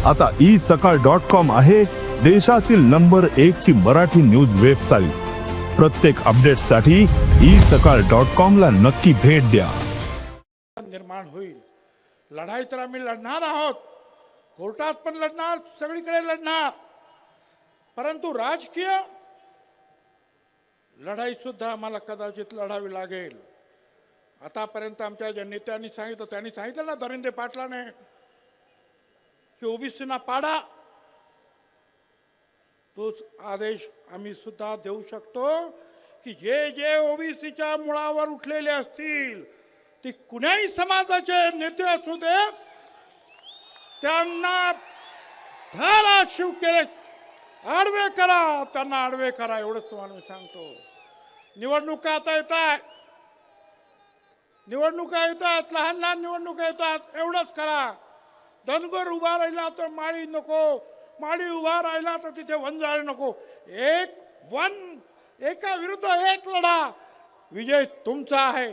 आता isakal.com आहे देशातील नंबर 1 ची मराठी न्यूज वेबसाईट। प्रत्येक अपडेटसाठी isakal.com ला नक्की भेट द्या। निर्माण होईल। लढाई तर आम्ही लढणार आहोत, कोर्टात पण लढणार, सगळीकडे लढणार, परंतु राजकीय लढाई सुद्धा आम्हाला कदाचित लढावी लागेल। आतापर्यंत आमच्या ज्या नेत्यांनी सांगितलं, त्यांनी सांगितलं ना धनंजय पाटलाने की ओबीसीना पाडा, तोच आदेश आम्ही सुद्धा देऊ शकतो की जे जे ओबीसीच्या मुळावर उठलेले असतील, ते कुणाही समाजाचे नेते असू दे, त्यांना धाराशिव केले आडवे करा, त्यांना आडवे करा, एवढंच तुम्हाला मी सांगतो। निवडणुका आता येतात, निवडणुका येतात, लहान लहान निवडणुका येतात, एवढंच करा। धनगर उभा राहिला तर माळी नको, माळी उभा राहिला तर तिथे वंजाळ नको, एका विरुद्ध एक लढा, विजय तुमचा आहे।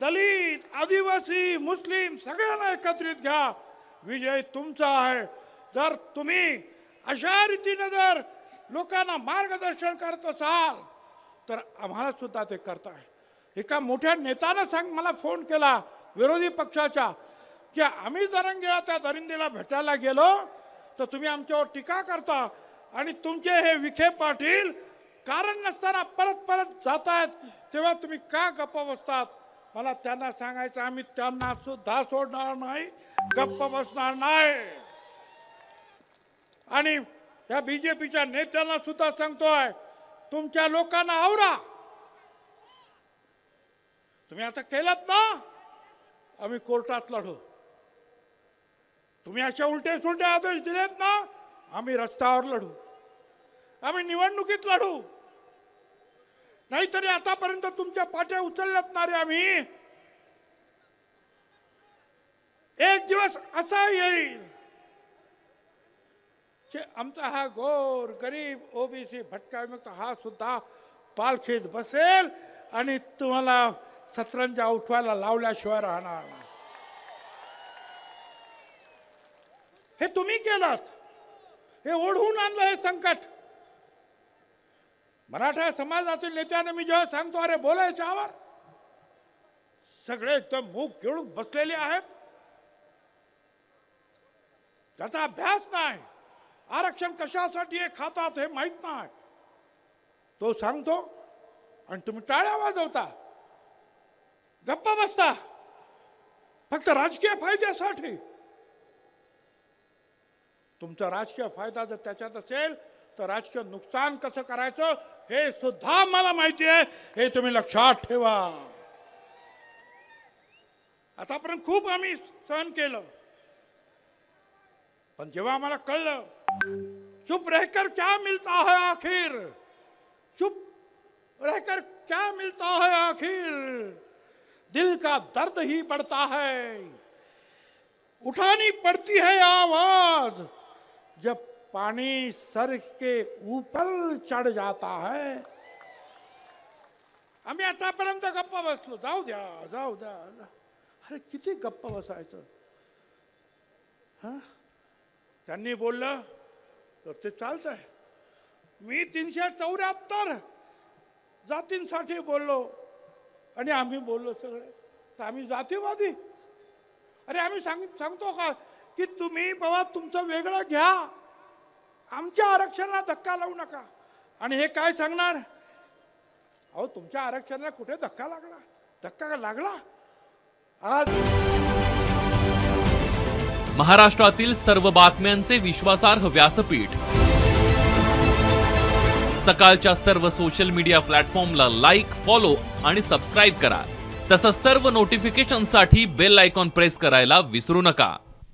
दलित, आदिवासी, मुस्लिम सगळ्यांना एकत्रित घ्या, विजय तुमचा आहे। जर तुम्ही अशा रीतीने जर लोकांना मार्गदर्शन करत असाल तर आम्हाला सुद्धा ते करताय। एका मोठ्या नेत्यानं मला फोन केला विरोधी पक्षाच्या की आम्ही जरंगेला त्या दरिंदेला भेटायला गेलो तर तुम्ही आमच्यावर टीका करता आणि तुमचे हे विखे पाटील कारण नसताना परत परत जातायत, तेव्हा तुम्ही का गप्प बसतात? मला त्यांना सांगायचं, आम्ही त्यांना सुद्धा सोडणार नाही, गप्प बसणार नाही। आणि या बीजेपीच्या नेत्यांना सुद्धा सांगतोय, तुमच्या लोकांना आवरा। तुम्ही आता केलं ना, आम्ही कोर्टात लढू। तुम्ही अशा उलटे सुलटे आदेश दिलेत ना, आम्ही रस्त्यावर लढू, आम्ही निवडणुकीत लढू। नाहीतरी आतापर्यंत तुमच्या पाट्या उचलल्यात ना रे आम्ही। एक दिवस असा येईल की आमचा हा गोर गरीब ओबीसी भटका विमुक्त हा सुद्धा पालखीत बसेल आणि तुम्हाला सतरंजा उठवायला लावल्याशिवाय राहणार नाही। हे तुम्ही केलं, हे ओढवून आणलं हे संकट। मराठा समाजातील नेत्याने मी जेव्हा सांगतो अरे बोलायच्यावर सगळे एकदम मूग घेऊन बसलेले आहेत, त्याचा अभ्यास नाही, आरक्षण कशासाठी हे खातात हे माहित नाही, तो सांगतो आणि तुम्ही टाळ्या वाजवता, गप्पा बसता फक्त राजकीय फायद्यासाठी। तुमचा राजकीय फायदा जर त्याच्यात असेल तर राजकीय नुकसान कसं करायचं हे सुद्धा मला माहिती आहे, हे तुम्ही लक्षात ठेवा। आतापर्यंत खूप आम्ही सहन केलं, पण जेव्हा आम्हाला कळलं चुप रहकर क्या मिलता है आखिर, चुप रहकर क्या मिलता है आखिर, दिल का दर्द ही बढ़ता है, उठानी पड़ती है आवाज जब पानी सर के ऊपर चढ़ जाता है। आम्ही आतापर्यंत गप्प बसलो, जाऊ द्या जाऊ द्या, अरे किती गप्प बसायचं। त्यांनी बोललं तर ते चालतंय, मी 374 जातींसाठी बोललो आणि आम्ही बोललो सगळे, तर आम्ही जातीवादी? अरे आम्ही सांगतो का की तुम्ही बाबा तुमचं वेगळं घ्या, आमच्या आरक्षणाला धक्का लावू नका। आणि हे काय सांगणार, अहो तुमच्या आरक्षणाला कुठे धक्का लागला? धक्का लागला आज। महाराष्ट्रातील सर्व बातम्यांचे विश्वासार्ह व्यासपीठ, सकाळच्या सर्व सोशल मीडिया प्लॅटफॉर्मला लाईक, फॉलो आणि सबस्क्राईब करा। तसंच सर्व नोटिफिकेशनसाठी बेल आयकॉन प्रेस करायला विसरू नका।